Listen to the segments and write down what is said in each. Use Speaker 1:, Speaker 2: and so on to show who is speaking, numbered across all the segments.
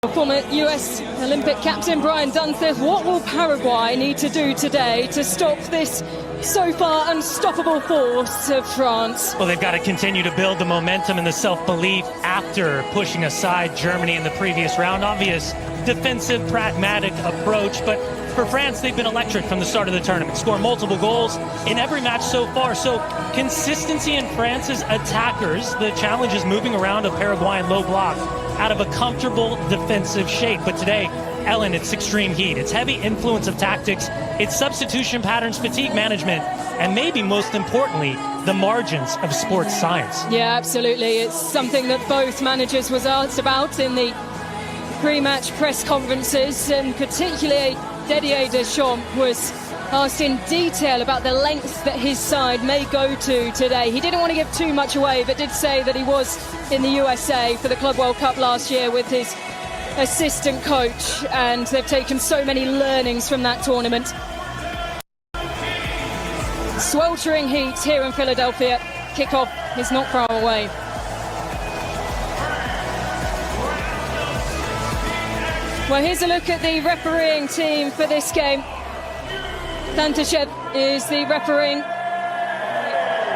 Speaker 1: Former US Olympic captain Brian Dunseth, what will Paraguay need to do today to stop this so far unstoppable force of France?
Speaker 2: Well, they've got to continue to build the momentum and the self-belief after pushing aside Germany in the previous round. Obvious defensive, pragmatic approach, but for France, they've been electric from the start of the tournament. Score multiple goals in every match so far. So consistency in France's attackers. The challenge is moving around a Paraguayan low block out of a comfortable defensive shape. But today, Ellen, it's extreme heat. It's heavy influence of tactics. It's substitution patterns, fatigue management, and maybe most importantly, the margins of sports science.
Speaker 1: Yeah, absolutely. It's something that both managers was asked about in the pre-match press conferences, and particularly Didier Deschamps was asked in detail about the lengths that his side may go to today. He didn't want to give too much away, but did say that he was in the USA for the Club World Cup last year with his assistant coach, and they've taken so many learnings from that tournament. Sweltering heat here in Philadelphia. Kickoff is not far away. Well, here's a look at the refereeing team for this game. Tantashev is the refereeing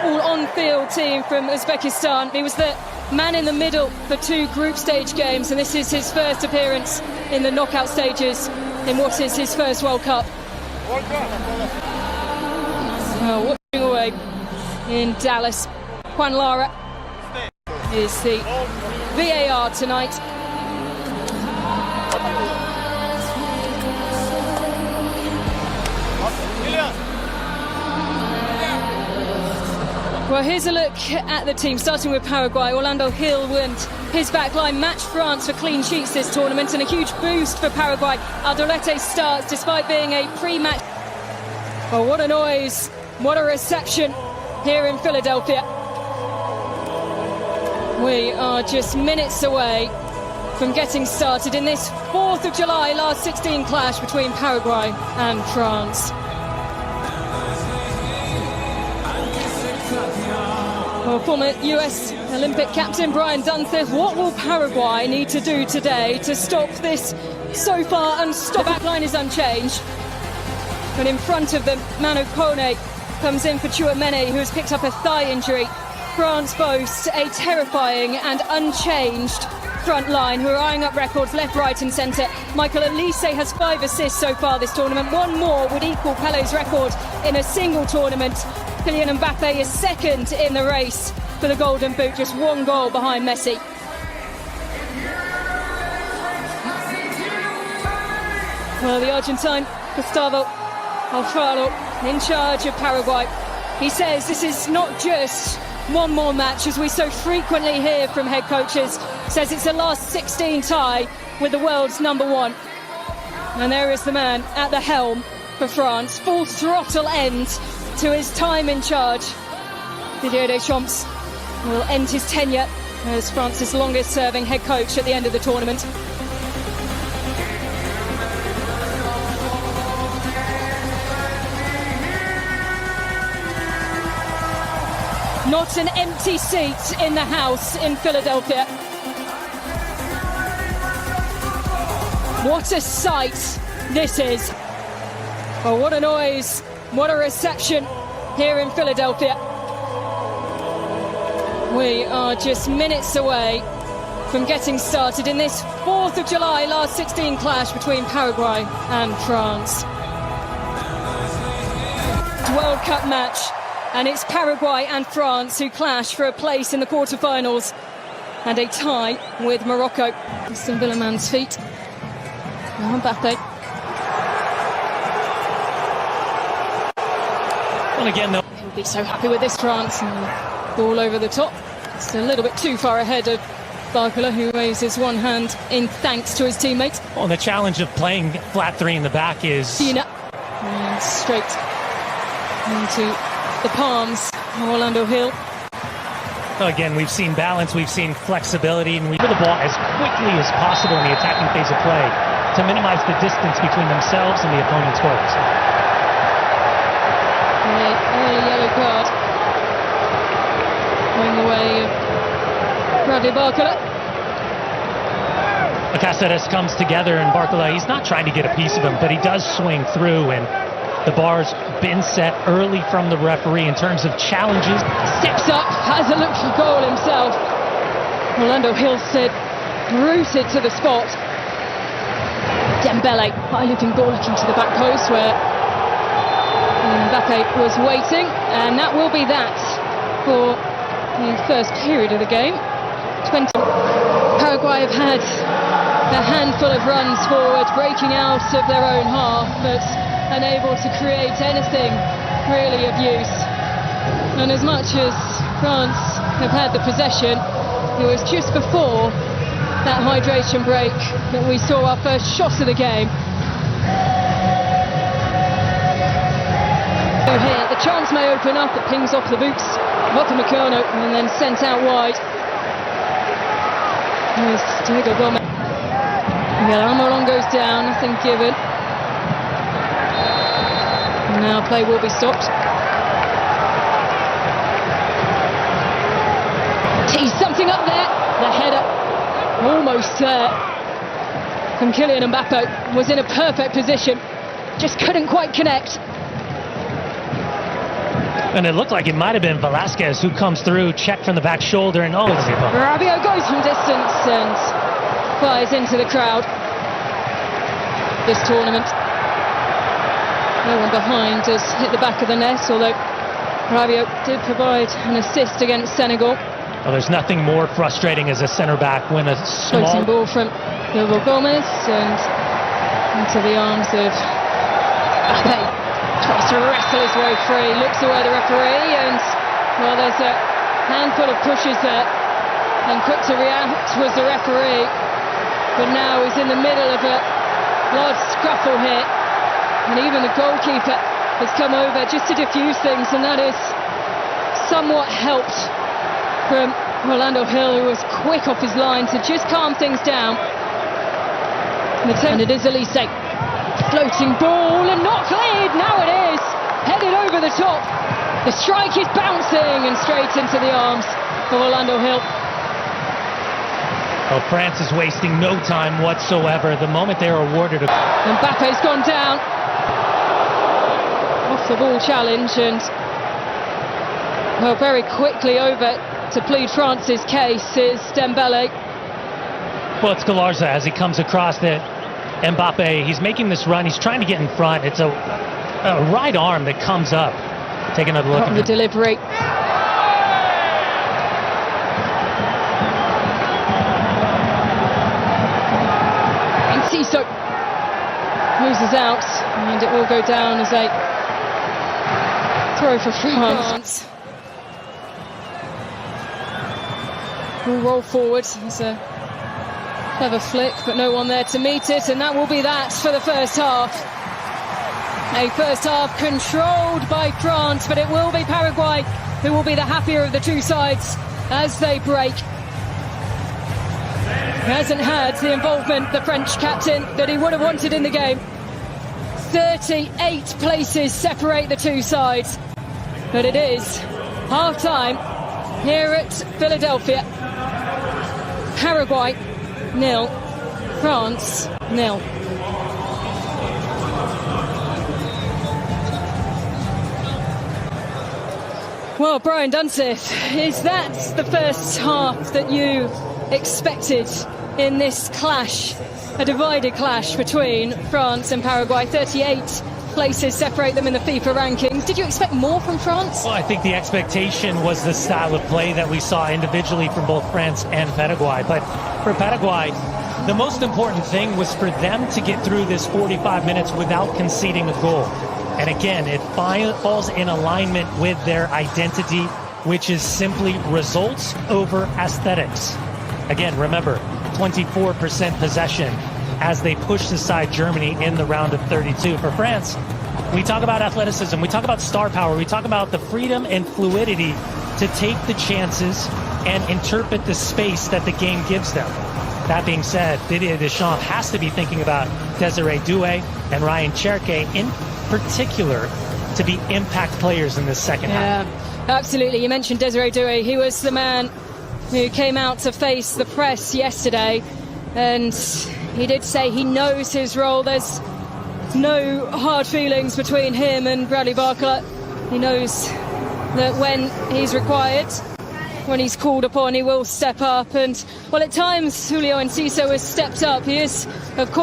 Speaker 1: all-on-field team from Uzbekistan. He was the man in the middle for 2 group stage games, and this is his first appearance in the knockout stages in what is his first World Cup. Watching away in Dallas, Juan Lara is the VAR tonight. Well, here's a look at the team, starting with Paraguay. Orlando Hill and his backline matched France for clean sheets this tournament, and a huge boost for Paraguay. Aldolete starts despite being a pre-match. Well, what a noise, what a reception here in Philadelphia. We are just minutes away from getting started in this 4th of July last 16 clash between Paraguay and France. Well, former US Olympic captain Brian Dunseth, what will Paraguay need to do today to stop this so far unstoppable? Backline is unchanged, but in front of them, Manu Kone comes in for Chouameni, who has picked up a thigh injury. France boasts a terrifying and unchanged front line, who are eyeing up records left, right and centre. Michael Elise has 5 assists so far this tournament. One more would equal Pele's record in a single tournament. Kylian Mbappe is second in the race for the Golden Boot, just 1 goal behind Messi. Well, the Argentine Gustavo Alfaro in charge of Paraguay. He says this is not just one more match, as we so frequently hear from head coaches. Says it's a last 16 tie with the world's #1. And there is the man at the helm for France. Full throttle end to his time in charge. Didier Deschamps will end his tenure as France's longest serving head coach at the end of the tournament. Not an empty seat in the house in Philadelphia. What a sight this is. Well, what a noise, what a reception here in Philadelphia. We are just minutes away from getting started in this 4th of July last 16 clash between Paraguay and France. World Cup match, and it's Paraguay and France who clash for a place in the quarterfinals and a tie with Morocco. Aston Villa man's feet. Mbappe.
Speaker 2: Well, again, though,
Speaker 1: He'll be so happy with this France. Ball over the top. It's a little bit too far ahead of Barcola, who raises one hand in thanks to his teammates.
Speaker 2: well, the challenge of playing flat 3 in the back is...
Speaker 1: Sina. And straight into the palms of Orlando Hill.
Speaker 2: Well, again, we've seen balance, we've seen flexibility, and we put the ball as quickly as possible in the attacking phase of play to minimize the distance between themselves and the opponent's goals.
Speaker 1: Early yellow card going the way of Bradley Barcola.
Speaker 2: A Cáceres comes together, and Barcola, he's not trying to get a piece of him, but he does swing through, and the bar's been set early from the referee in terms of challenges.
Speaker 1: Steps up, has a look for goal himself. Orlando Hilstead rooted to the spot. Dembele, high-looking ball looking to the back post where Mbappe was waiting, and that will be that for the first period of the game. 20. Paraguay have had a handful of runs forward, breaking out of their own half, but unable to create anything really of use. And as much as France have had the possession, it was just before that hydration break that we saw our first shot of the game. So here, the chance may open up, it pings off the boots of Upamecano and then sent out wide. Here's Diego Gomez. Guillermo Long goes down, nothing given. Now play will be stopped. Tees something up there. The header almost there from Kylian Mbappe was in a perfect position. Just couldn't quite connect.
Speaker 2: And it looked like it might have been Velasquez who comes through, checked from the back shoulder, and
Speaker 1: Rabiot goes from distance and flies into the crowd. This tournament, no one behind has hit the back of the net, although Rabiot did provide an assist against Senegal.
Speaker 2: Well, there's nothing more frustrating as a centre back when a small
Speaker 1: floating ball from Diego Gomez and into the arms of Mbappe. Tries to wrestle his way free, looks away the referee, and well, there's a handful of pushes there, and quick to react was the referee, but now he's in the middle of a large scruffle here, and even the goalkeeper has come over just to diffuse things, and that is somewhat helped from Orlando Hill, who was quick off his line to just calm things down. And it is Laissez. Floating ball and not cleared, now it is! Headed over the top. The strike is bouncing and straight into the arms of Orlando Hill.
Speaker 2: Well, France is wasting no time whatsoever. The moment they are awarded a...
Speaker 1: Mbappe's gone down. Off the ball challenge, and well, very quickly over to plead France's case is Dembele.
Speaker 2: Well, it's Galarza as he comes across the Mbappe. He's making this run. He's trying to get in front. It's a right arm that comes up. Take another look
Speaker 1: at the delivery. Enciso loses out, and it will go down as a throw for France. Will roll forward. It's a clever flick, but no one there to meet it, and that will be that for the first half. A first half controlled by France, but it will be Paraguay who will be the happier of the two sides as they break. He hasn't had the involvement, the French captain, that he would have wanted in the game. 38 places separate the two sides, but it is half-time here at Philadelphia. Paraguay 0, France 0. Well, Brian Dunseth, is that the first half that you expected in this clash, a divided clash between France and Paraguay? 38 places separate them in the FIFA rankings. Did you expect more from France?
Speaker 2: Well, I think the expectation was the style of play that we saw individually from both France and Paraguay. But for Paraguay, the most important thing was for them to get through this 45 minutes without conceding a goal. And again, it falls in alignment with their identity, which is simply results over aesthetics. Again, remember, 24% possession as they pushed aside Germany in the round of 32. For France, we talk about athleticism, we talk about star power, we talk about the freedom and fluidity to take the chances and interpret the space that the game gives them. That being said, Didier Deschamps has to be thinking about Desiree Doué and Ryan Cherki in particular to be impact players in this second half.
Speaker 1: Absolutely. You mentioned Desiree Doué. He was the man who came out to face the press yesterday And he did say he knows his role. There's no hard feelings between him and Bradley Barker. He knows that when he's required, when he's called upon, he will step up. And, well, at times, Julio Enciso has stepped up. He is, of course,